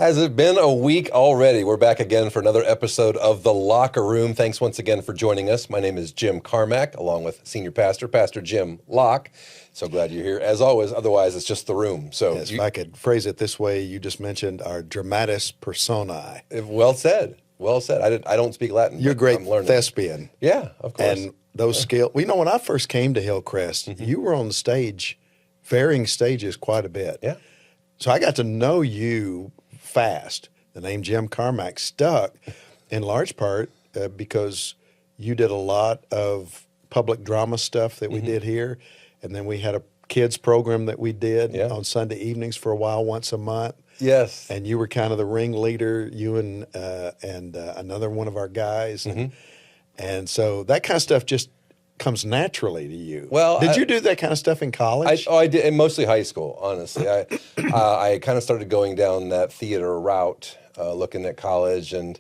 Has it been a week already? We're back again for another episode of The Locker Room. Thanks once again for joining us. My name is Jim Carmack, along with Senior Pastor, Pastor Jim Locke. So glad you're here. As always, otherwise it's just the room. So yes, if I could phrase it this way, you just mentioned our dramatis personae. Well said. Well said. I don't speak Latin. You're a great I'm learning. thespian. Yeah, of course. And those skills. Well, you know, when I first came to Hillcrest, you were on the stage, varying stages quite a bit. Yeah. So I got to know you fast. The name Jim Carmack stuck in large part because you did a lot of public drama stuff that we did here. And then we had a kids program that we did on Sunday evenings for a while, once a month. Yes. And you were kind of the ringleader, you and another one of our guys. And so that kind of stuff just comes naturally to you. Well, did you do that kind of stuff in college? I did, and mostly high school, honestly. I kind of started going down that theater route, looking at college, and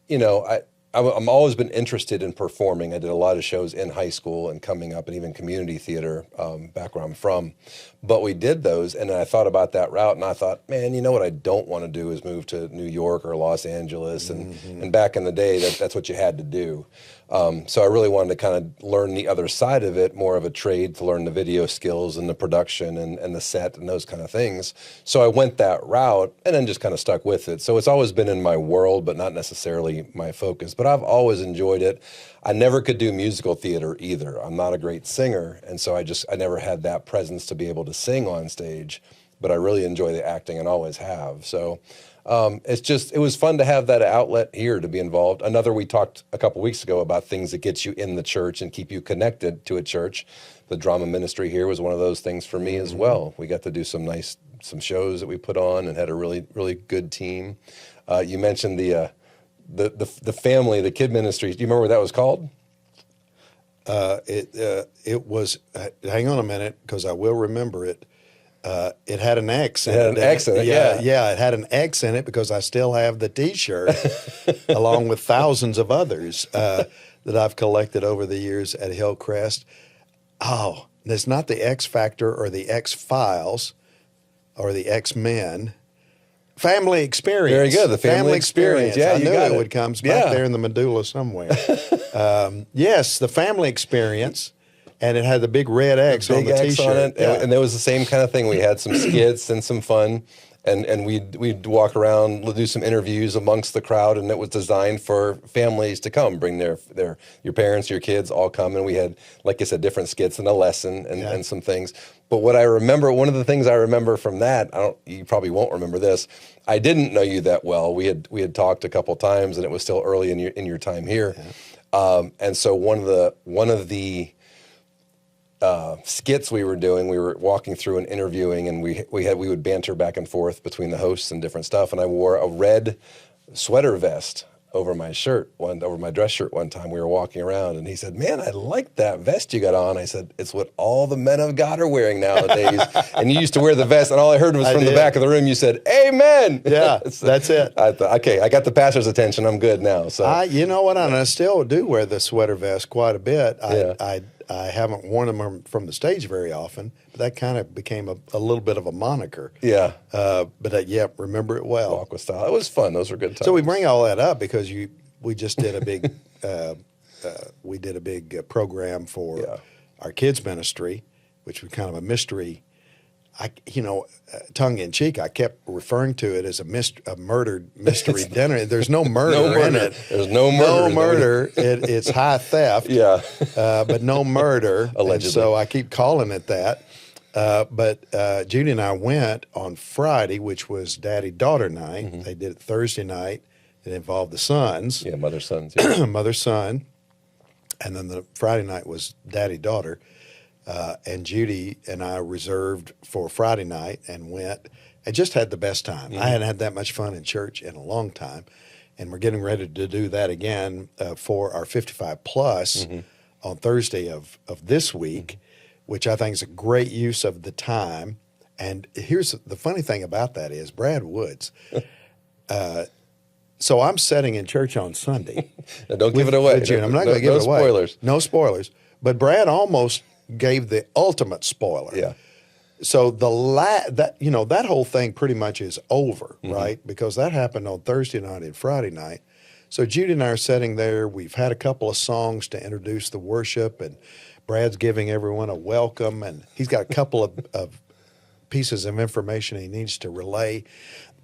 you know, I'm always been interested in performing. I did a lot of shows in high school and coming up, and even community theater back where I'm from. But we did those, and I thought about that route, and I thought, man, you know what I don't want to do is move to New York or Los Angeles, and back in the day, that's what you had to do. So I really wanted to kind of learn the other side of it, more of a trade, to learn the video skills and the production and the set and those kind of things. So I went that route and then just kind of stuck with it. So it's always been in my world, but not necessarily my focus. But I've always enjoyed it. I never could do musical theater either. I'm not a great singer, and so I never had that presence to be able to sing on stage. But I really enjoy the acting and always have. So it was fun to have that outlet here to be involved. We talked a couple weeks ago about things that get you in the church and keep you connected to a church. The drama ministry here was one of those things for me as well. We got to do some shows that we put on and had a really, really good team. You mentioned the family, the kid ministry. Do you remember what that was called? It was, hang on a minute, because I will remember it. It had an X in it. It had an X in it, yeah. Yeah, it had an X in it because I still have the T-shirt along with thousands of others that I've collected over the years at Hillcrest. Oh, it's not the X Factor or the X Files or the X-Men. Family Experience. Very good, the Family Experience. Yeah, I you knew got it it. would come back there in the medulla somewhere. Yes, the Family Experience. And it had the big red X on the T-shirt. On it. And there was the same kind of thing. We had some skits and some fun, and we'd walk around, do some interviews amongst the crowd, and it was designed for families to come, bring your parents, your kids, all come, and we had, like I said, different skits and a lesson and some things. But what I remember, one of the things I remember from that, you probably won't remember this. I didn't know you that well. We had talked a couple times, and it was still early in your time here, and so one of the skits we were doing, we were walking through and interviewing, and we would banter back and forth between the hosts and different stuff. And I wore a red sweater vest over my dress shirt one time. We were walking around, and he said, "Man, I like that vest you got on." I said, "It's what all the men of God are wearing nowadays." And you used to wear the vest, and all I heard was from the back of the room, you said, "Amen." Yeah, that's it. I thought, okay, I got the pastor's attention. I'm good now. So you know what? I still do wear the sweater vest quite a bit. I haven't worn them from the stage very often, but that kind of became a little bit of a moniker. Yeah. Remember it well. Walk with style. It was fun. Those were good times. So we bring all that up because we just did a big program for our kids ministry, which was kind of a mystery. Tongue in cheek, I kept referring to it as a murdered mystery dinner. There's no murder in it. There's no murder. No murder. It's high theft. Yeah. But no murder. Allegedly. And so I keep calling it that. But Judy and I went on Friday, which was daddy-daughter night. They did it Thursday night. It involved the sons. Yeah, mother-sons. Yeah. Mother-son. And then the Friday night was daddy-daughter. And Judy and I reserved for Friday night and went and just had the best time. I hadn't had that much fun in church in a long time. And we're getting ready to do that again for our 55 plus on Thursday of this week, which I think is a great use of the time. And here's the funny thing about that is Brad Woods. So I'm sitting in church on Sunday. Now, don't give it away. I'm not going to give it away. No spoilers. No spoilers. But Brad almost gave the ultimate spoiler. Yeah. So that whole thing pretty much is over, right? Because that happened on Thursday night and Friday night. So Judy and I are sitting there. We've had a couple of songs to introduce the worship, and Brad's giving everyone a welcome, and he's got a couple of pieces of information he needs to relay.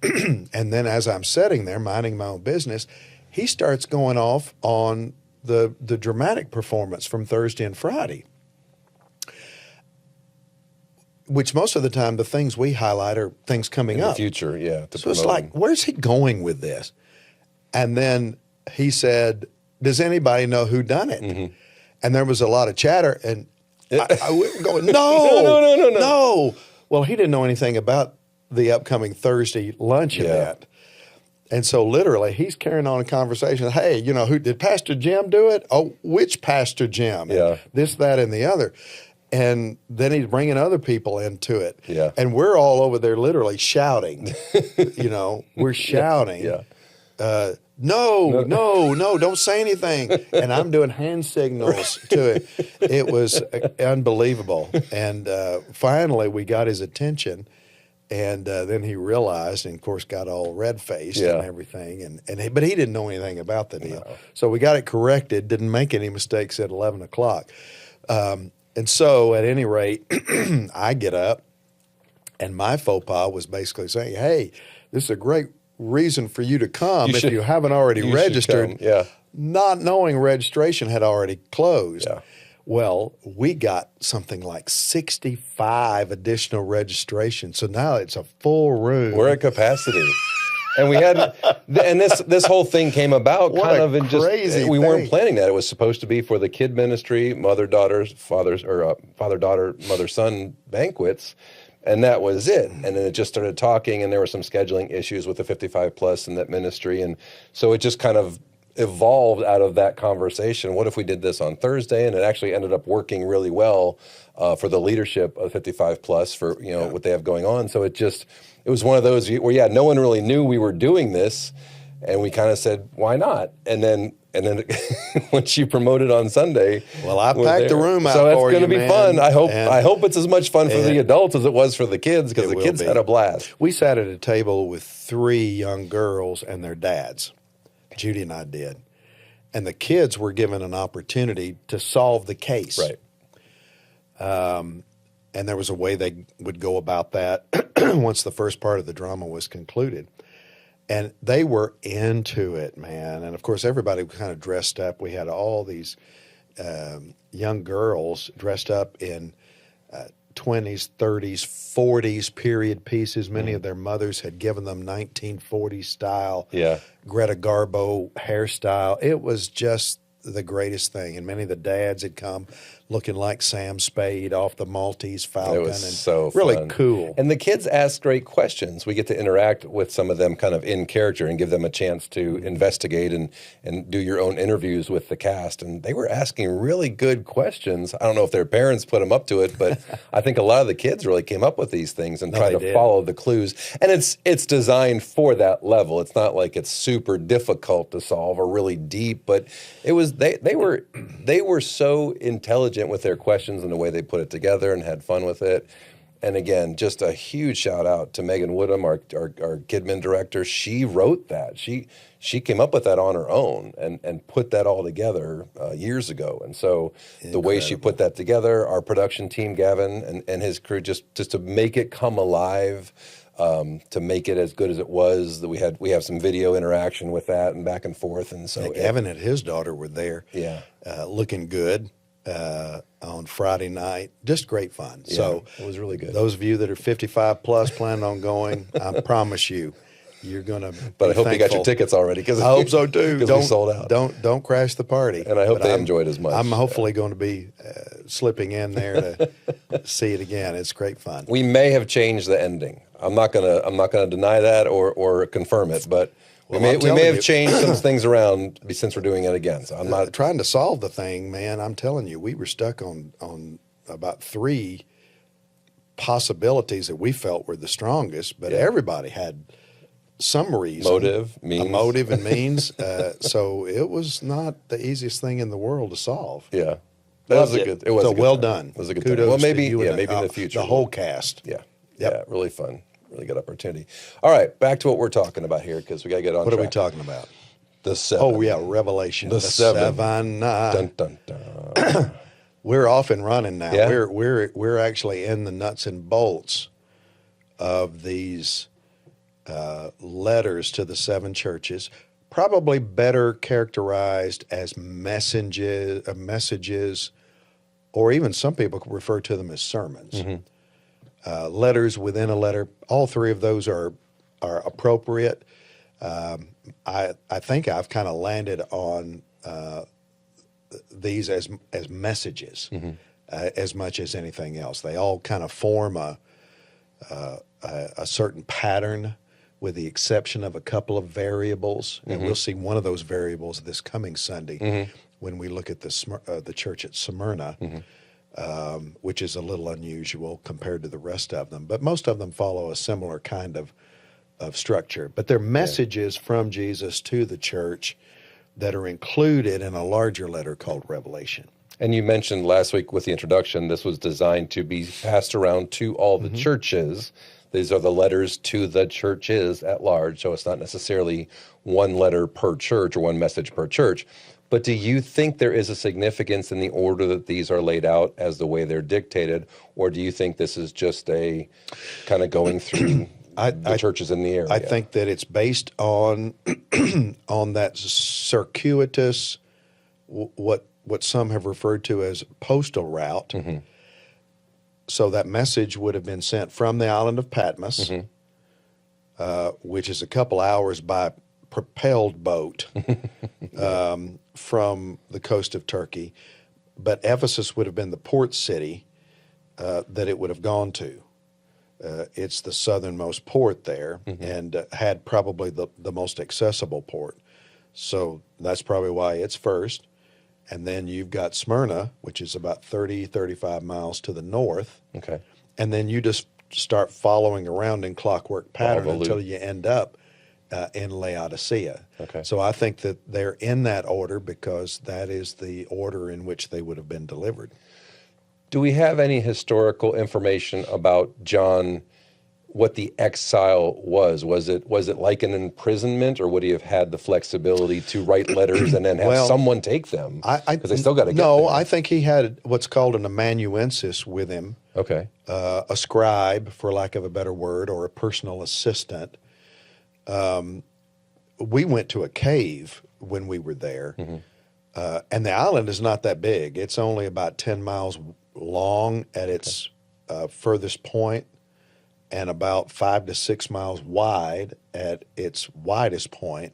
And then as I'm sitting there minding my own business, he starts going off on the dramatic performance from Thursday and Friday, which most of the time the things we highlight are things coming In up. the future, yeah. To So it's promote like, them. where's he going with this? And then he said, does anybody know who done it? And there was a lot of chatter, and I was going, no. Well, he didn't know anything about the upcoming Thursday lunch event. And so literally he's carrying on a conversation. Hey, who did Pastor Jim do it? Oh, which Pastor Jim? Yeah. This, that, and the other. And then he's bringing other people into it. Yeah. And we're all over there literally shouting. We're shouting. Yeah. No, don't say anything. And I'm doing hand signals to it. It was unbelievable. And finally, we got his attention. And then he realized, and of course, got all red faced and everything. But he didn't know anything about the deal. No. So we got it corrected, didn't make any mistakes at 11 o'clock. And so at any rate, I get up, and my faux pas was basically saying, hey, this is a great reason for you to come if you haven't already registered, not knowing registration had already closed. Yeah. Well, we got something like 65 additional registrations. So now it's a full room. We're at capacity. And we had, and this whole thing came about What kind a of in just, crazy we weren't thing. planning that. It was supposed to be for the kid ministry, father-daughter, mother-son banquets. And that was it. And then it just started talking, and there were some scheduling issues with the 55 plus in that ministry. And so it just kind of evolved out of that conversation. What if we did this on Thursday? And it actually ended up working really well for the leadership of 55 plus for, what they have going on. So it was one of those where, no one really knew we were doing this. And we kind of said, why not? And then once you promote it on Sunday, Well, I we're packed the there. room out so it's for going to you, be man. fun. I And- hope it's as much fun for the adults as it was for the kids, because It the will kids be. had a blast. We sat at a table with 3 young girls and their dads. Judy and I did. And the kids were given an opportunity to solve the case. Right. And there was a way they would go about that once the first part of the drama was concluded. And they were into it, man. And of course, everybody was kind of dressed up. We had all these young girls dressed up in 20s, 30s, 40s period pieces. Many of their mothers had given them 1940s style Greta Garbo hairstyle. It was just the greatest thing. And many of the dads had come looking like Sam Spade off the Maltese Falcon. It was and so really fun. cool. And the kids ask great questions. We get to interact with some of them kind of in character and give them a chance to investigate and do your own interviews with the cast. And they were asking really good questions. I don't know if their parents put them up to it, but I think a lot of the kids really came up with these things and tried they to did. follow the clues. And it's designed for that level. It's not like it's super difficult to solve or really deep, but it was they were so intelligent with their questions and the way they put it together and had fun with it. And again, just a huge shout out to Megan Woodham, our Kidman director. She wrote that. She came up with that on her own and put that all together years ago. And so the way she put that together, our production team, Gavin and his crew, just to make it come alive, to make it as good as it was. That we have some video interaction with that and back and forth. And so Gavin and his daughter were there, looking good on Friday night. Just great fun. Yeah, So it was really good. Those of you that are 55 plus planning on going, I promise you, you're going to. But I hope you got your tickets already. I hope so too. Because we sold out. Don't crash the party. And I hope But they enjoyed as much. I'm hopefully going to be slipping in there to see it again. It's great fun. We may have changed the ending. I'm not gonna deny that or confirm it, but we Well, I'm may telling have you. changed some things around since we're doing it again. So I'm not. Trying to solve the thing, man. I'm telling you, we were stuck on about 3 possibilities that we felt were the strongest, but everybody had some reason, Motive, means. a motive and means. So it was not the easiest thing in the world to solve. Yeah. That was Loved a good. It was so a good well time. done. It was a good Kudos time. Well, to maybe you and maybe in the future. the whole cast. Yeah. Yep. Yeah. Really fun. Really good opportunity. All right, back to what we're talking about here because we got to get on What are we track. talking about? The seven. Oh yeah, Revelation. The seven. Seven. Dun dun dun. We're off and running now. Yeah. We're actually in the nuts and bolts of these letters to the seven churches. Probably better characterized as messages, or even some people refer to them as sermons. Letters within a letter. All three of those are appropriate. I think I've kind of landed on these as messages as much as anything else. They all kind of form a certain pattern, with the exception of a couple of variables, and we'll see one of those variables this coming Sunday when we look at the church at Smyrna, which is a little unusual compared to the rest of them. But most of them follow a similar kind of structure. But they're messages from Jesus to the church that are included in a larger letter called Revelation. And you mentioned last week with the introduction, this was designed to be passed around to all the churches. These are the letters to the churches at large, so it's not necessarily one letter per church or one message per church. But do you think there is a significance in the order that these are laid out as the way they're dictated, or do you think this is just a kind of going through the churches in the area? I think that it's based on on that circuitous, what some have referred to as postal route. So that message would have been sent from the island of Patmos, which is a couple hours by propelled boat from the coast of Turkey. But Ephesus would have been the port city that it would have gone to. It's the southernmost port there and had probably the most accessible port. So that's probably why it's first. And then you've got Smyrna, which is about 30, 35 miles to the north. Okay. And then you just start following around in clockwork pattern until you end up in Laodicea. Okay. So I think that they're in that order because that is the order in which they would have been delivered. Do we have any historical information about John, what the exile was? Was it like an imprisonment, or would he have had the flexibility to write letters and then have someone take them? Because they still got to get No, there. I think he had what's called an amanuensis with him, Okay. a scribe, for lack of a better word, or a personal assistant. We went to a cave when we were there, and the island is not that big. It's only about 10 miles long at its furthest point, and about 5 to 6 miles wide at its widest point.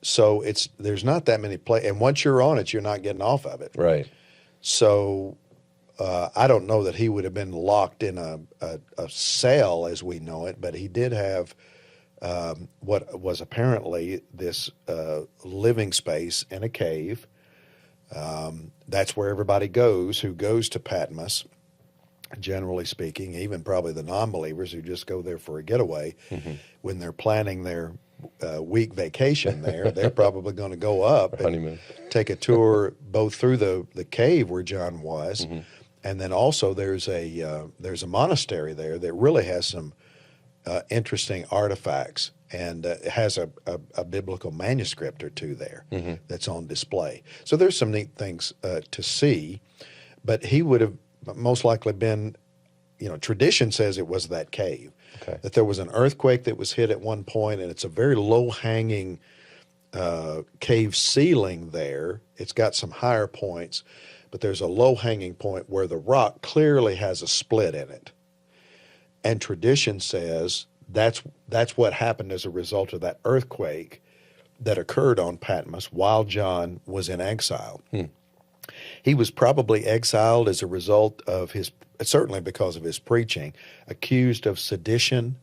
So there's not that many places, and once you're on it, you're not getting off of it. Right. So I don't know that he would have been locked in a cell as we know it, but he did have what was apparently this living space in a cave. That's where everybody goes who goes to Patmos, generally speaking, even probably the non-believers who just go there for a getaway. When they're planning their week vacation there, they're probably going to go up and take a tour both through the cave where John was, and then also there's a monastery there that really has some interesting artifacts, and it has a biblical manuscript or two there that's on display. So there's some neat things to see, but he would have most likely been, tradition says it was that cave. Okay. That there was an earthquake that was hit at one point, and it's a very low-hanging cave ceiling there. It's got some higher points, but there's a low-hanging point where the rock clearly has a split in it. And tradition says that's what happened as a result of that earthquake that occurred on Patmos while John was in exile. He was probably exiled as a result of certainly because of his preaching, accused of sedition,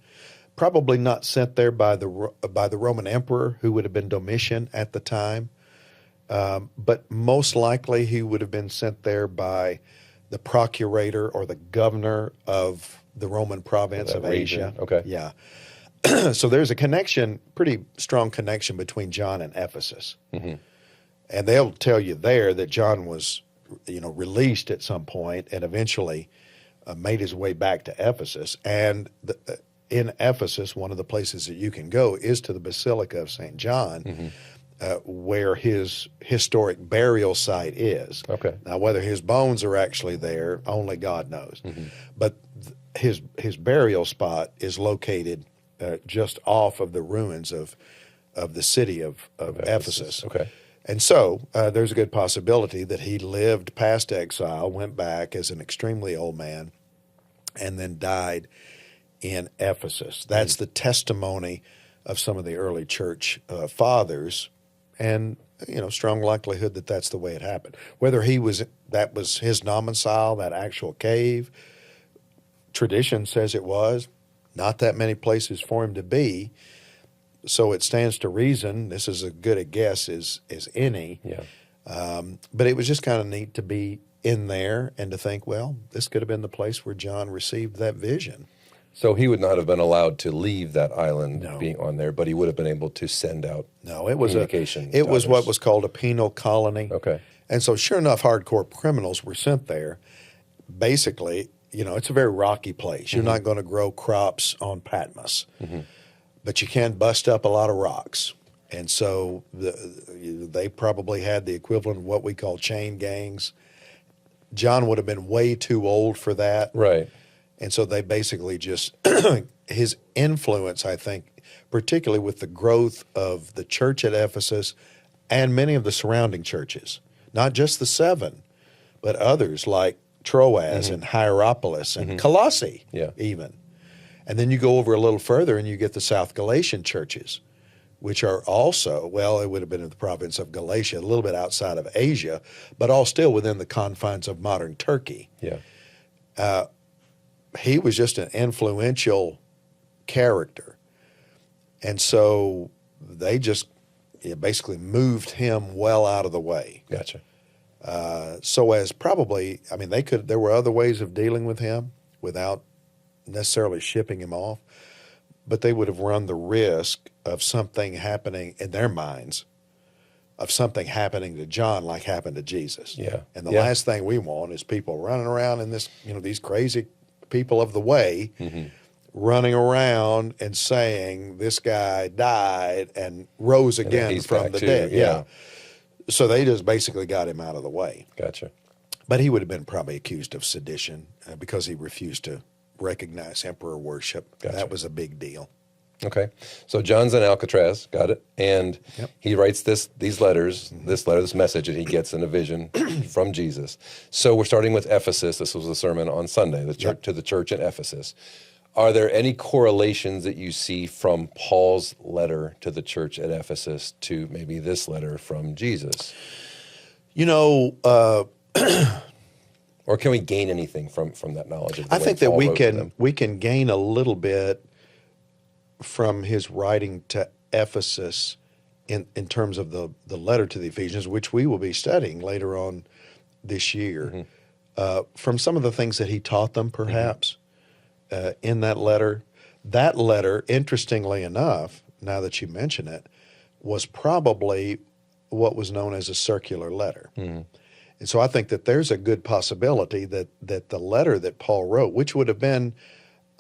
probably not sent there by the Roman emperor, who would have been Domitian at the time, but most likely he would have been sent there by the procurator or the governor of the Roman province of region. Asia. Okay. Yeah. So there's a connection, pretty strong connection between John and Ephesus. And they'll tell you there that John was released at some point, and eventually made his way back to Ephesus. And in Ephesus, one of the places that you can go is to the Basilica of St. John, where his historic burial site is. Okay. Now, whether his bones are actually there, only God knows. But his burial spot is located just off of the ruins of the city of Ephesus. Okay. And so there's a good possibility that he lived past exile, went back as an extremely old man, and then died in Ephesus. That's the testimony of some of the early church fathers, and strong likelihood that that's the way it happened. Whether that was his domicile, that actual cave, tradition says it was. Not that many places for him to be. So it stands to reason, this is as good a guess as any. Yeah. But it was just kind of neat to be in there and to think, well, this could have been the place where John received that vision. So he would not have been allowed to leave that island No. being on there, but he would have been able to send out No, it was communication. it to was what others. was called a penal colony. Okay. And so sure enough, hardcore criminals were sent there. Basically, it's a very rocky place. You're not going to grow crops on Patmos, but you can bust up a lot of rocks. And so they probably had the equivalent of what we call chain gangs. John would have been way too old for that. Right. And so they basically just, his influence, I think, particularly with the growth of the church at Ephesus and many of the surrounding churches, not just the seven, but others like Troas and Hierapolis and Colossae, Yeah. even. And then you go over a little further and you get the South Galatian churches, which are also, well, it would have been in the province of Galatia, a little bit outside of Asia, but all still within the confines of modern Turkey. Yeah. He was just an influential character. And so they just basically moved him well out of the way. Gotcha. So as probably, there were other ways of dealing with him without necessarily shipping him off, but they would have run the risk of something happening in their minds, of something happening to John like happened to Jesus. Yeah. And the Yeah. last thing we want is people running around in this, these crazy people of the way, running around and saying this guy died and rose then again he's from back the too, dead. yeah. So they just basically got him out of the way. Gotcha. But he would have been probably accused of sedition because he refused to recognize emperor worship. Gotcha. That was a big deal. Okay. So John's in Alcatraz, got it. And Yep. he writes this message that he gets in a vision from Jesus. So we're starting with Ephesus. This was a sermon on Sunday, to the church in Ephesus. Are there any correlations that you see from Paul's letter to the church at Ephesus to maybe this letter from Jesus? Or can we gain anything from that knowledge of the I way think that Paul we wrote to them? can gain a little bit from his writing to Ephesus in terms of the letter to the Ephesians, which we will be studying later on this year, from some of the things that he taught them, perhaps, in that letter. That letter, interestingly enough, now that you mention it, was probably what was known as a circular letter. And so I think that there's a good possibility that the letter that Paul wrote, which would have been,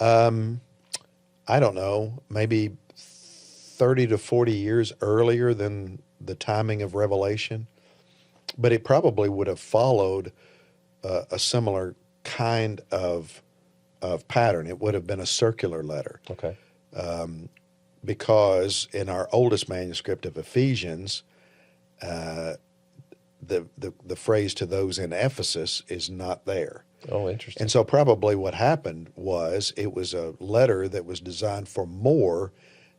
I don't know, maybe 30 to 40 years earlier than the timing of Revelation, but it probably would have followed a similar kind of pattern. It would have been a circular letter. Okay. Because in our oldest manuscript of Ephesians, the phrase to those in Ephesus is not there. Oh, interesting. And so probably what happened was it was a letter that was designed for more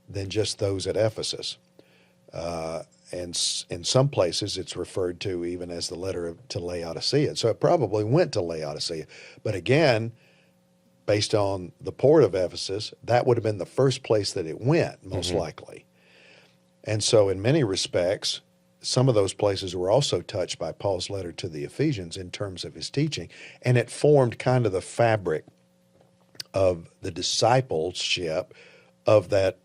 than just those at Ephesus. And in some places it's referred to even as the letter to Laodicea. So it probably went to Laodicea. But again, based on the port of Ephesus, that would have been the first place that it went, most likely. And so in many respects, some of those places were also touched by Paul's letter to the Ephesians in terms of his teaching, and it formed kind of the fabric of the discipleship of that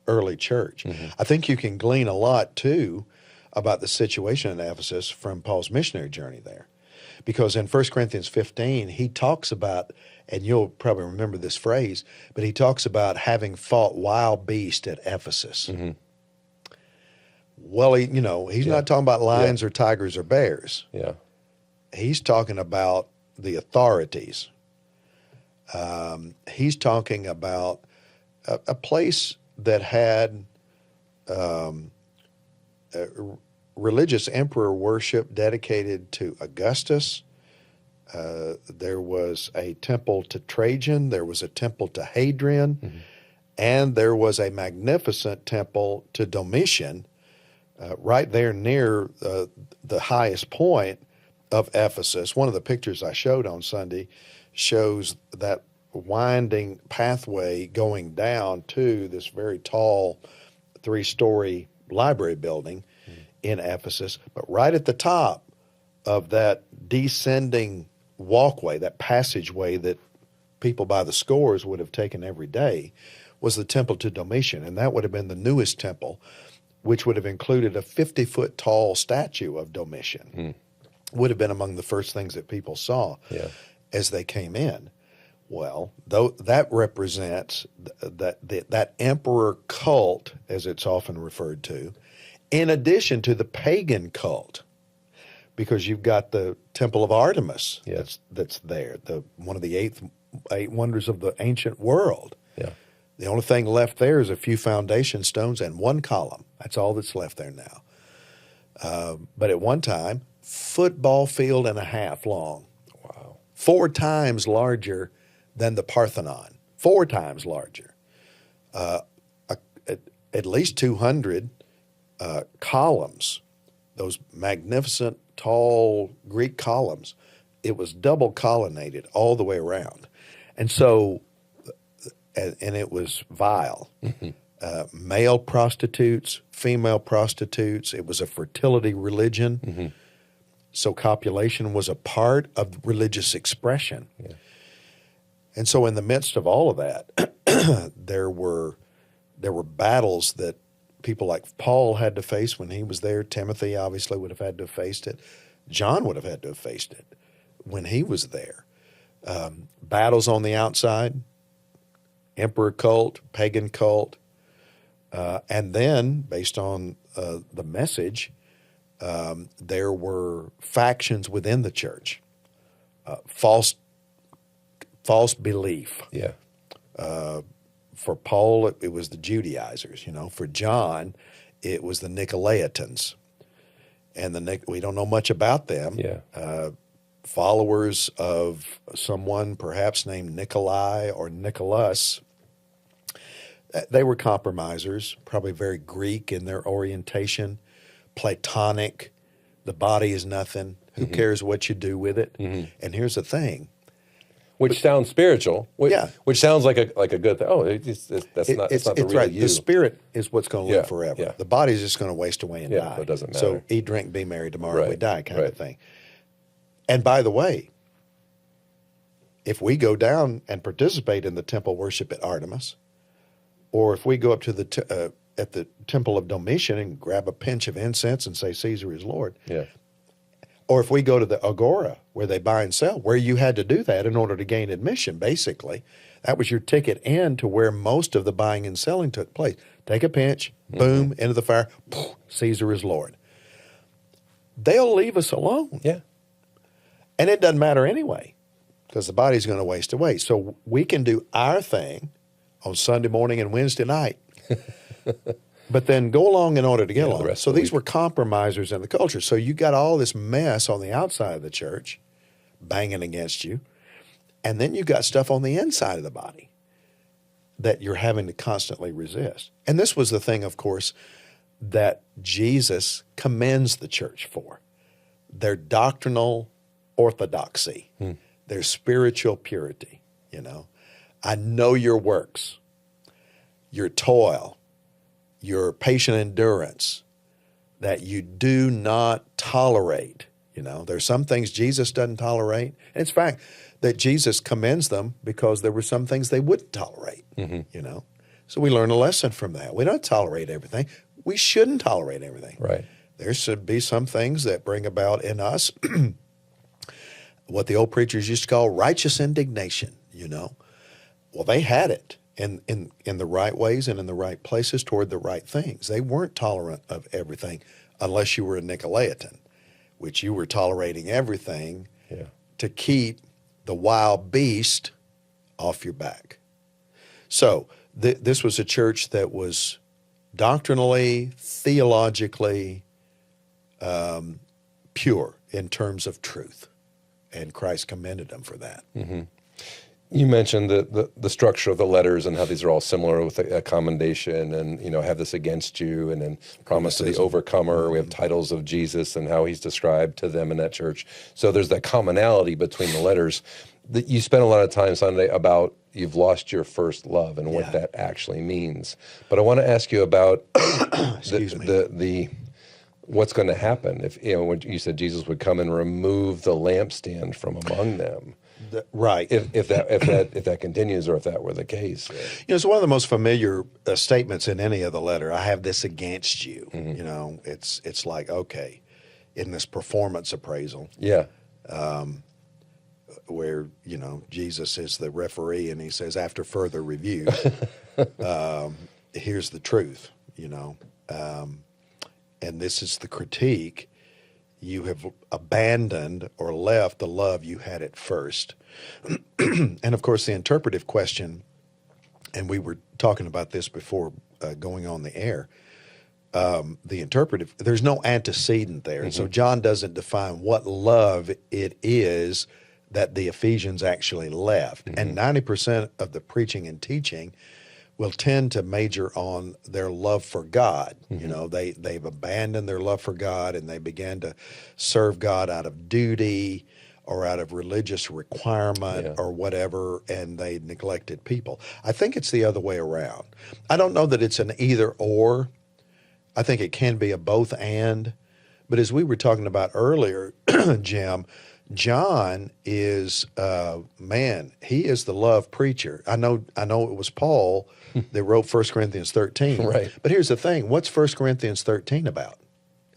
early church. I think you can glean a lot, too, about the situation in Ephesus from Paul's missionary journey there. because in 1 Corinthians 15, he talks about, and you'll probably remember this phrase, but he talks about having fought wild beasts at Ephesus. Well, he's not talking about lions or tigers or bears. Yeah. He's talking about the authorities. He's talking about a place that had religious emperor worship dedicated to Augustus. There was a temple to Trajan. There was a temple to Hadrian. And there was a magnificent temple to Domitian right there near the highest point of Ephesus. One of the pictures I showed on Sunday shows that winding pathway going down to this very tall 3-story library building in Ephesus. But right at the top of that descending walkway, that passageway that people by the scores would have taken every day, was the temple to Domitian. And that would have been the newest temple, which would have included a 50-foot tall statue of Domitian. Would have been among the first things that people saw as they came in. Well, though that represents that emperor cult, as it's often referred to, in addition to the pagan cult, because you've got the Temple of Artemis that's there, one of the eight wonders of the ancient world. Yeah. The only thing left there is a few foundation stones and one column. That's all that's left there now. But at one time, football field and a half long. Wow. 4 times larger than the Parthenon. 4 times larger. At least 200 columns, those magnificent, tall Greek columns. It was double colonnaded all the way around. And so, and it was vile. Male prostitutes, female prostitutes. It was a fertility religion. So copulation was a part of religious expression. Yeah. And so in the midst of all of that, there were battles that people like Paul had to face when he was there. Timothy obviously would have had to have faced it. John would have had to have faced it when he was there. Battles on the outside, emperor cult, pagan cult, and then based on the message, there were factions within the church, false belief. Yeah. For Paul, it was the Judaizers. For John, it was the Nicolaitans, and we don't know much about them. Yeah. Followers of someone perhaps named Nikolai or Nicholas. They were compromisers, probably very Greek in their orientation, Platonic. The body is nothing. Who cares what you do with it? And here's the thing. Which sounds spiritual. Which sounds like a good thing. Oh, that's not the real right. you. The spirit is what's going to live forever. Yeah. The body's just going to waste away and die. So it doesn't matter. So eat, drink, be merry, tomorrow we die kind Right. of thing. And by the way, if we go down and participate in the temple worship at Artemis, or if we go up to at the temple of Domitian and grab a pinch of incense and say Caesar is Lord, or if we go to the Agora where they buy and sell, where you had to do that in order to gain admission, basically, that was your ticket in to where most of the buying and selling took place. Take a pinch, boom, into the fire, Caesar is Lord. They'll leave us alone. Yeah. And it doesn't matter anyway, because the body's going to waste away. So we can do our thing on Sunday morning and Wednesday night, but then go along in order to get along. So these were compromisers in the culture. So you got all this mess on the outside of the church banging against you, and then you got stuff on the inside of the body that you're having to constantly resist. And this was the thing, of course, that Jesus commends the church for. Their doctrinal orthodoxy, their spiritual purity. I know your works, your toil, your patient endurance, that you do not tolerate. There's some things Jesus doesn't tolerate. And it's fact that Jesus commends them because there were some things they wouldn't tolerate. So we learn a lesson from that. We don't tolerate everything. We shouldn't tolerate everything. Right. There should be some things that bring about in us what the old preachers used to call righteous indignation, you know. Well, they had it in the right ways and in the right places toward the right things. They weren't tolerant of everything unless you were a Nicolaitan, which you were tolerating everything Yeah. to keep the wild beast off your back. So this was a church that was doctrinally, theologically pure in terms of truth, and Christ commended them for that. You mentioned the structure of the letters and how these are all similar with a commendation and, you know, have this against you and then promise to the overcomer. We have titles of Jesus and how he's described to them in that church. So there's that commonality between the letters. That you spent a lot of time Sunday about you've lost your first love and what that actually means. But I want to ask you about the what's going to happen if, you know, when you said Jesus would come and remove the lampstand from among them. Right. If that continues, or if that were the case, You know, it's one of the most familiar statements in any of the letter. I have this against you. You know, it's like, okay, in this performance appraisal, yeah, where, you know, Jesus is the referee and he says, after further review, here's the truth, you know, and this is the critique. You have abandoned or left the love you had at first. And of course, the interpretive question, and we were talking about this before going on the air, the interpretive, there's no antecedent there. And so John doesn't define what love it is that the Ephesians actually left. And 90% of the preaching and teaching will tend to major on their love for God. You know, they've abandoned their love for God and they began to serve God out of duty or out of religious requirement or whatever, and they neglected people. I think it's the other way around. I don't know that it's an either or. I think it can be a both and. But as we were talking about earlier, Jim, John is, he is the love preacher. I know it was Paul that wrote 1 Corinthians 13. Right. But here's the thing. What's 1 Corinthians 13 about?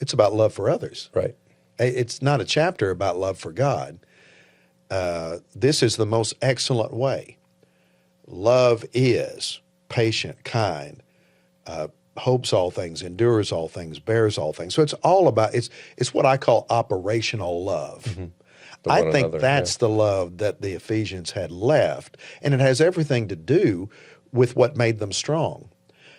It's about love for others. right. It's not a chapter about love for God. This is the most excellent way. Love is patient, kind, hopes all things, endures all things, bears all things. So it's all about, it's what I call operational love. I think that's the love that the Ephesians had left, and it has everything to do with what made them strong.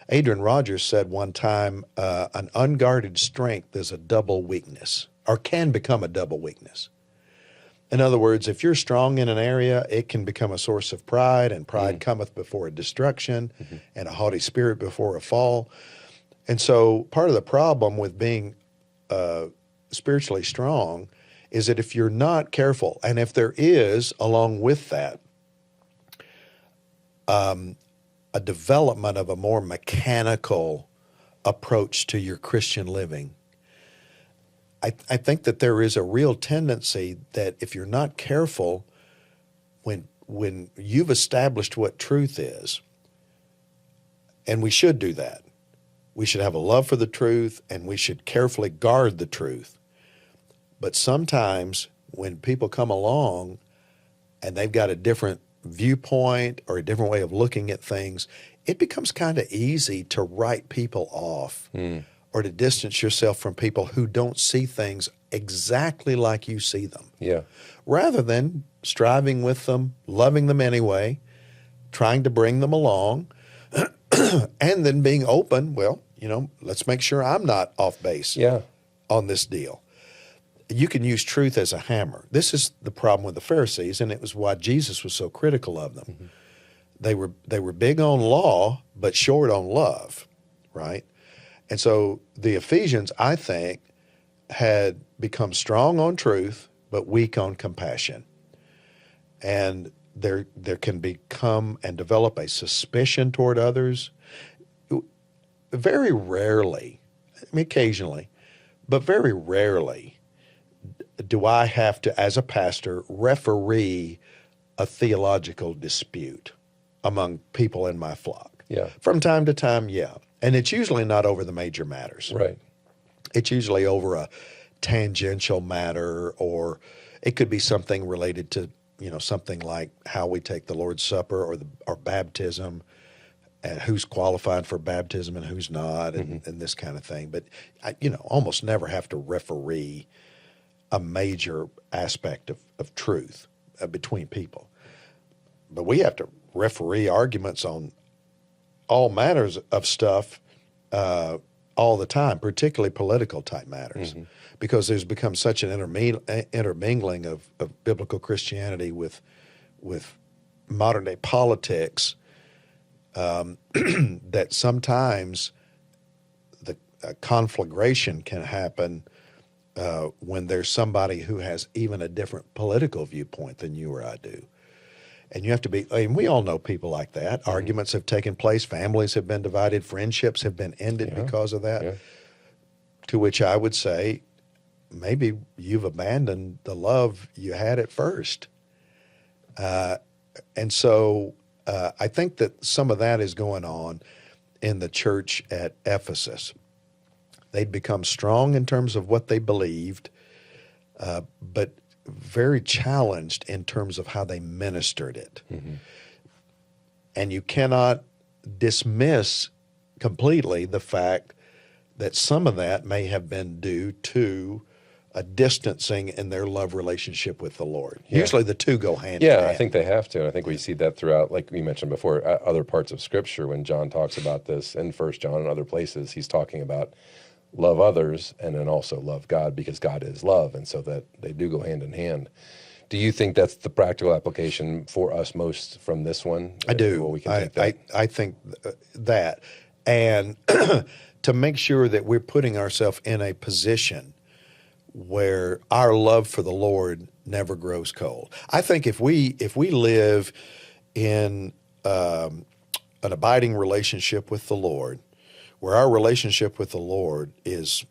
Adrian Rogers said one time, an unguarded strength is a double weakness, or can become a double weakness. In other words, if you're strong in an area, it can become a source of pride, and pride cometh before a destruction, and a haughty spirit before a fall. And so part of the problem with being spiritually strong is that if you're not careful, and if there is, along with that, a development of a more mechanical approach to your Christian living, I think that there is a real tendency that if you're not careful, when you've established what truth is, and we should do that, we should have a love for the truth, and we should carefully guard the truth. But sometimes when people come along and they've got a different viewpoint or a different way of looking at things, it becomes kind of easy to write people off or to distance yourself from people who don't see things exactly like you see them. Yeah. Rather than striving with them, loving them anyway, trying to bring them along, and then being open, well, you know, let's make sure I'm not off base on this deal. You can use truth as a hammer. This is the problem with the Pharisees, and it was why Jesus was so critical of them. They were big on law, but short on love, right? And so the Ephesians, I think, had become strong on truth, but weak on compassion. And there can become and develop a suspicion toward others. Very rarely, I mean occasionally, but very rarely do I have to, as a pastor, referee a theological dispute among people in my flock. Yeah. From time to time, yeah. And it's usually not over the major matters. Right. It's usually over a tangential matter, or It could be something related to, something like how we take the Lord's Supper or baptism, and who's qualified for baptism and who's not, and this kind of thing. But I, almost never have to referee a major aspect of truth between people. But we have to referee arguments on all matters of stuff all the time, particularly political type matters, because there's become such an intermingling of biblical Christianity with modern day politics that sometimes the conflagration can happen when there's somebody who has even a different political viewpoint than you or I do. And you have to be, and we all know people like that. Arguments have taken place, families have been divided, friendships have been ended because of that. To which I would say, maybe you've abandoned the love you had at first. And so I think that some of that is going on in the church at Ephesus. They'd become strong in terms of what they believed, but very challenged in terms of how they ministered it. And you cannot dismiss completely the fact that some of that may have been due to a distancing in their love relationship with the Lord. Usually the two go hand in hand. I think they have to. And I think we see that throughout, like we mentioned before, other parts of Scripture. When John talks about this in 1 John and other places, he's talking about love others and then also love God, because God is love, and so that they do go hand in hand. Do you think that's the practical application for us most from this one? I do. Well, we can take that. I think that. And to make sure that we're putting ourselves in a position where our love for the Lord never grows cold. I think if we live in an abiding relationship with the Lord, where our relationship with the Lord is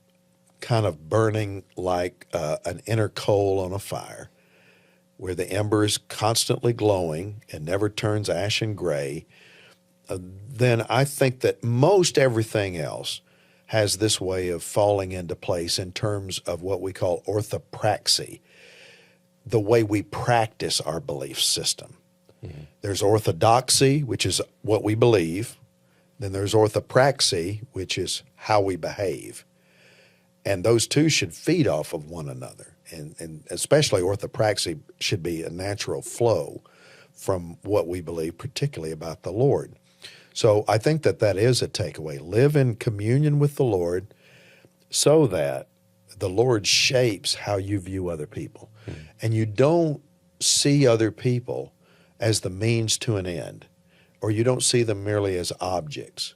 kind of burning like an inner coal on a fire, where the ember is constantly glowing and never turns ashen gray, then I think that most everything else has this way of falling into place in terms of what we call orthopraxy, the way we practice our belief system. There's orthodoxy, which is what we believe. Then there's orthopraxy, which is how we behave. And those two should feed off of one another. And especially orthopraxy should be a natural flow from what we believe, particularly about the Lord. So I think that that is a takeaway. Live in communion with the Lord so that the Lord shapes how you view other people. And you don't see other people as the means to an end, or you don't see them merely as objects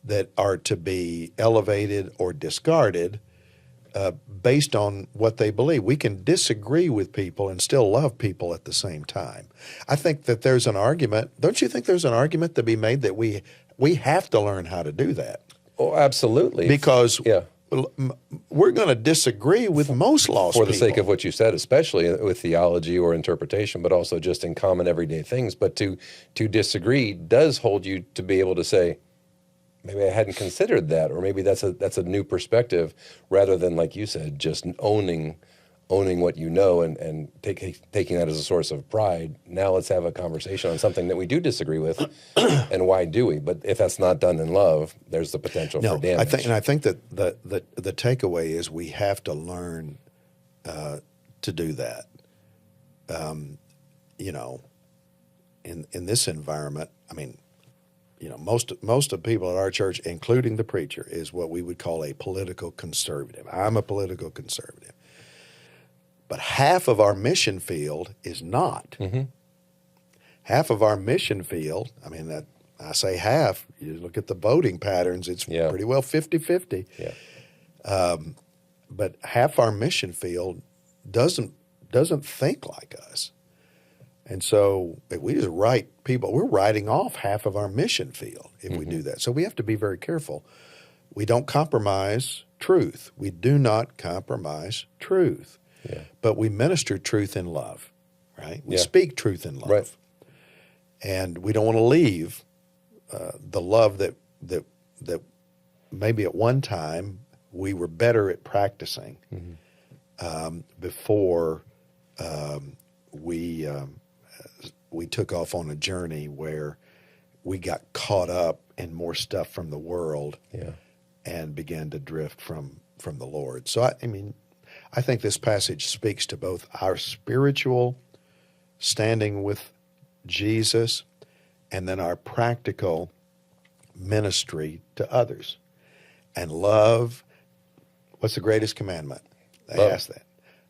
that are to be elevated or discarded based on what they believe. We can disagree with people and still love people at the same time. I think that there's an argument. Don't you think there's an argument to be made that we have to learn how to do that? Oh, absolutely. Because we're going to disagree with most lost people. For the sake of what you said, especially with theology or interpretation, but also just in common everyday things. But to disagree does hold you to be able to say, maybe I hadn't considered that, or maybe that's a new perspective, rather than, like you said, just owning what you know and taking that as a source of pride. Now let's have a conversation on something that we do disagree with, and why do we? But if that's not done in love, there's the potential for damage. I think that the takeaway is we have to learn to do that. In this environment, I mean, most of the people at our church, including the preacher, is what we would call a political conservative. I'm a political conservative. But half of our mission field is not. Half of our mission field, I mean, I say half, you look at the voting patterns, it's pretty well 50-50. But half our mission field doesn't think like us. And so if we just write people, we're writing off half of our mission field if we do that. So we have to be very careful. We don't compromise truth. We do not compromise truth. But we minister truth in love, right? We speak truth in love. Right. And we don't want to leave the love that maybe at one time we were better at practicing before we we took off on a journey where we got caught up in more stuff from the world Yeah. and began to drift from the Lord. So I mean, I think this passage speaks to both our spiritual standing with Jesus and then our practical ministry to others. And love, what's the greatest commandment? They Love. asked that.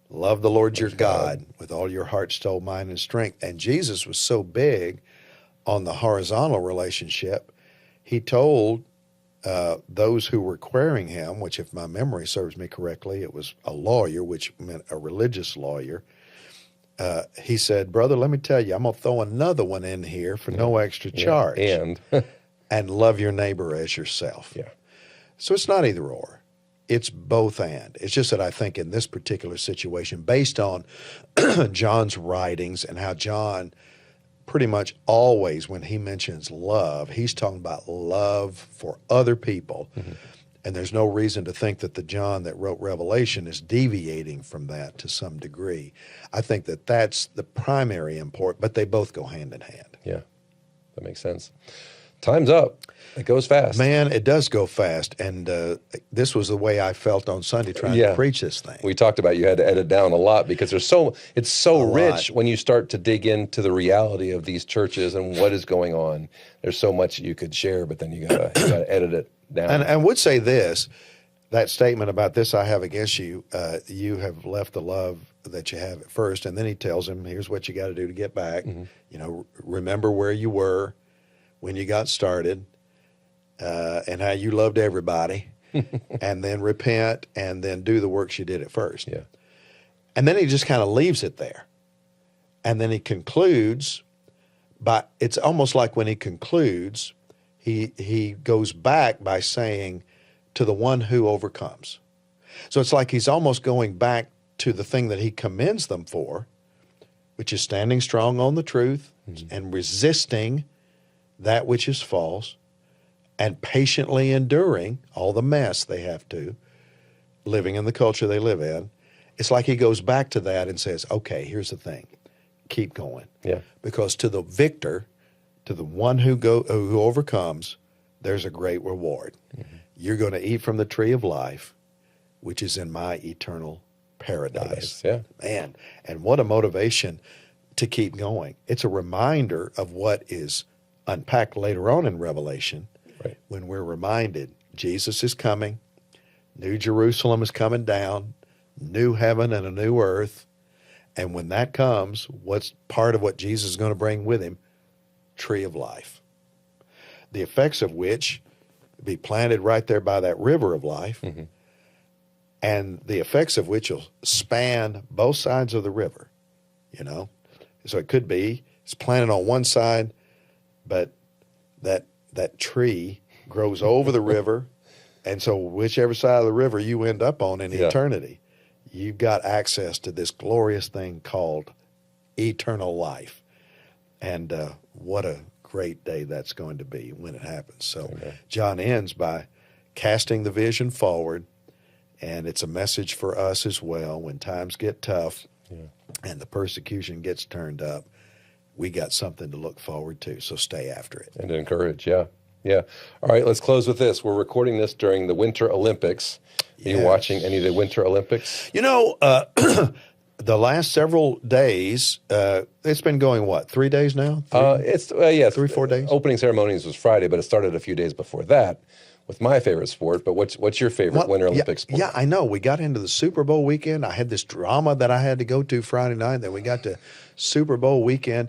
Love the Lord your God with all your heart, soul, mind, and strength. And Jesus was so big on the horizontal relationship, he told those who were querying him, which if my memory serves me correctly, it was a lawyer, which meant a religious lawyer. He said, brother, let me tell you, I'm going to throw another one in here for no extra charge. And And love your neighbor as yourself. yeah. So it's not either or. It's both and. It's just that I think in this particular situation, based on John's writings and how John pretty much always, when he mentions love, he's talking about love for other people. And there's no reason to think that the John that wrote Revelation is deviating from that to some degree. I think that that's the primary import, but they both go hand in hand. Yeah. That makes sense. Time's up. It goes fast. Man, it does go fast. And this was the way I felt on Sunday trying to preach this thing. We talked about you had to edit down a lot because it's so rich lot. when you start to dig into the reality of these churches and what is going on. There's so much you could share, but then you gotta edit it down. And would say this, that statement about this I have against you, you have left the love that you have at first. And then he tells him, here's what you got to do to get back. You know, remember where you were when you got started, and how you loved everybody, and then repent, and then do the works you did at first. Yeah. And then he just kind of leaves it there. And then he concludes by, it's almost like when he concludes, he goes back by saying, to the one who overcomes. So it's like he's almost going back to the thing that he commends them for, which is standing strong on the truth and resisting that which is false, and patiently enduring all the mess they have to, living in the culture they live in. It's like he goes back to that and says, okay, here's the thing. Keep going. Yeah. Because to the victor, to the one who overcomes, there's a great reward. You're going to eat from the tree of life, which is in my eternal paradise. Yeah. Man, and what a motivation to keep going. It's a reminder of what is unpacked later on in Revelation, Right. when we're reminded Jesus is coming, New Jerusalem is coming down, new heaven and a new earth. And when that comes, what's part of what Jesus is going to bring with him? Tree of life. The effects of which be planted right there by that river of life, and the effects of which will span both sides of the river, you know. So it could be it's planted on one side, but that tree grows over the river, and so whichever side of the river you end up on in eternity, you've got access to this glorious thing called eternal life. And what a great day that's going to be when it happens. So John ends by casting the vision forward, and it's a message for us as well. When times get tough and the persecution gets turned up, we got something to look forward to, so stay after it. And to encourage, yeah. All right, let's close with this. We're recording this during the Winter Olympics. Are you watching any of the Winter Olympics? You know, the last several days, it's been going, 3 days now? 3-4 days? Opening ceremonies was Friday, but it started a few days before that with my favorite sport. But what's your favorite Winter Olympic sport? Yeah, I know. We got into the Super Bowl weekend. I had this drama that I had to go to Friday night. Then we got to Super Bowl weekend.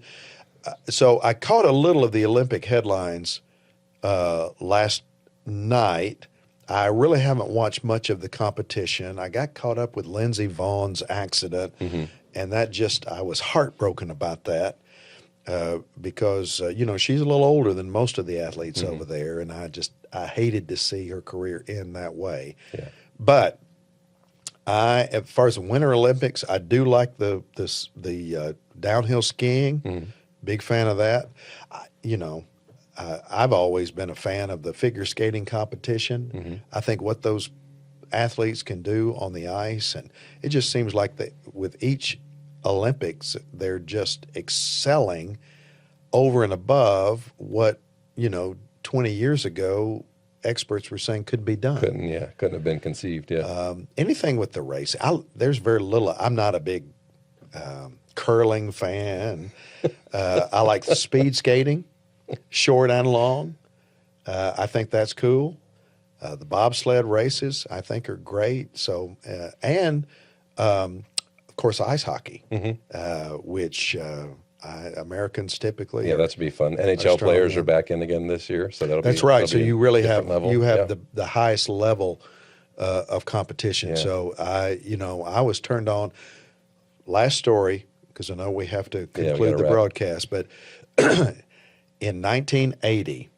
So I caught a little of the Olympic headlines last night. I really haven't watched much of the competition. I got caught up with Lindsey Vaughn's accident, and that I was heartbroken about that because, she's a little older than most of the athletes over there, and I hated to see her career end that way. Yeah. But as far as the Winter Olympics, I do like the downhill skiing. Big fan of that. I've always been a fan of the figure skating competition. I think what those athletes can do on the ice, and it just seems like with each Olympics, they're just excelling over and above what, 20 years ago experts were saying could be done. Couldn't have been conceived. Yeah. Anything with the race, there's very little. I'm not a big curling fan. I like the speed skating, short and long. I think that's cool. The bobsled races, I think, are great. So, and of course, ice hockey, which Americans typically. Yeah, that should be fun. NHL players are back in again this year, so that's right. So you really have level. the highest level of competition. Yeah. So I was turned on. Last story, because I know we have to conclude the broadcast, but in 1980,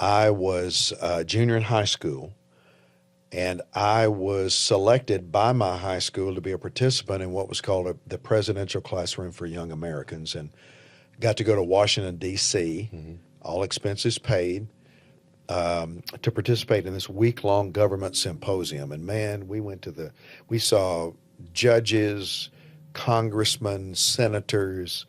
I was a junior in high school, and I was selected by my high school to be a participant in what was called the Presidential Classroom for Young Americans, and got to go to Washington, D.C., all expenses paid, to participate in this week-long government symposium. And, man, we saw judges, congressmen, senators,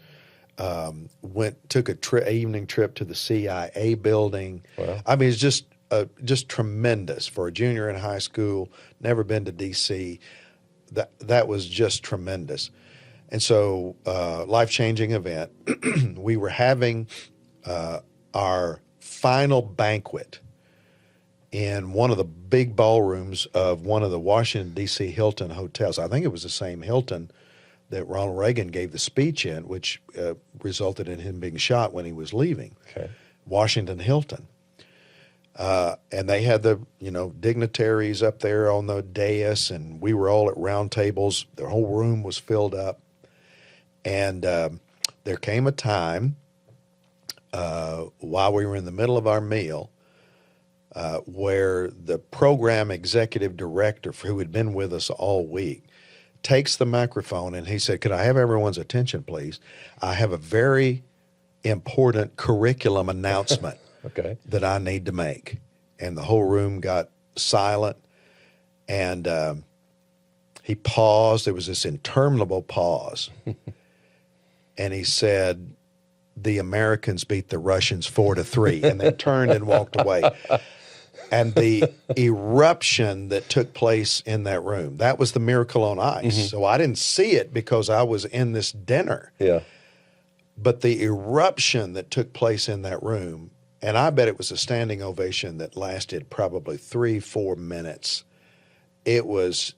took an evening trip to the CIA building. Wow. I mean, it's just tremendous for a junior in high school. Never been to D.C. That was just tremendous, and so life-changing event. We were having our final banquet in one of the big ballrooms of one of the Washington D.C. Hilton hotels. I think it was the same Hilton that Ronald Reagan gave the speech in, which resulted in him being shot when he was leaving. Okay. Washington Hilton. And they had the, dignitaries up there on the dais, and we were all at round tables. The whole room was filled up. And there came a time while we were in the middle of our meal where the program executive director, who had been with us all week, takes the microphone and he said, "Could I have everyone's attention, please? I have a very important curriculum announcement Okay. that I need to make." And the whole room got silent, and he paused. There was this interminable pause. And he said, "The Americans beat the Russians 4-3, and then turned and walked away. And the eruption that took place in that room, that was the Miracle on Ice. So I didn't see it because I was in this dinner. Yeah. But the eruption that took place in that room, and I bet it was a standing ovation that lasted probably 3-4 minutes. It was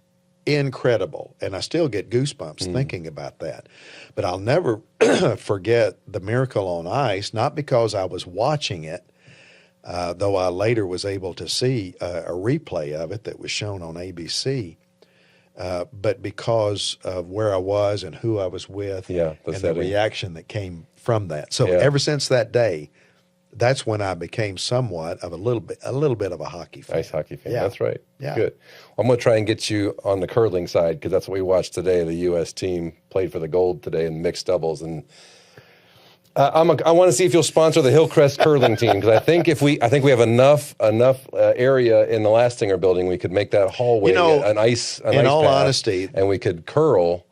incredible. And I still get goosebumps thinking about that. But I'll never forget the Miracle on Ice, not because I was watching it, though I later was able to see a replay of it that was shown on ABC, but because of where I was and who I was with, and the reaction that came from that. So ever since that day, that's when I became somewhat of a little bit of a hockey fan. Ice hockey fan. Yeah. That's right. Yeah. Good. Well, I'm going to try and get you on the curling side, because that's what we watched today. The U.S. team played for the gold today in mixed doubles, and I want to see if you'll sponsor the Hillcrest curling team, because I think we have enough area in the Lastinger building, we could make that hallway an ice. In all honesty, and we could curl.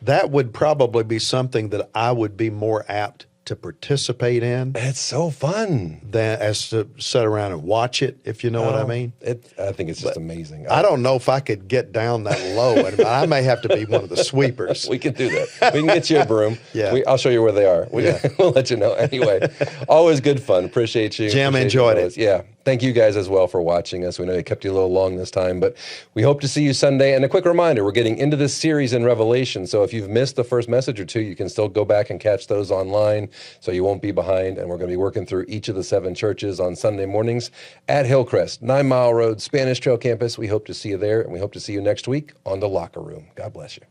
That would probably be something that I would be more apt to participate in. It's so fun than as to sit around and watch it, if you know what I mean. I think it's just amazing. I don't know if I could get down that low. I may have to be one of the sweepers. We can do that. We can get you a broom. Yeah. I'll show you where they are. We'll let you know. Anyway, always good fun. Appreciate you. Jim, enjoyed it. Yeah. Thank you guys as well for watching us. We know we kept you a little long this time, but we hope to see you Sunday. And a quick reminder, we're getting into this series in Revelation. So if you've missed the first message or two, you can still go back and catch those online so you won't be behind. And we're going to be working through each of the 7 churches on Sunday mornings at Hillcrest, 9 Mile Road, Spanish Trail Campus. We hope to see you there, and we hope to see you next week on The Locker Room. God bless you.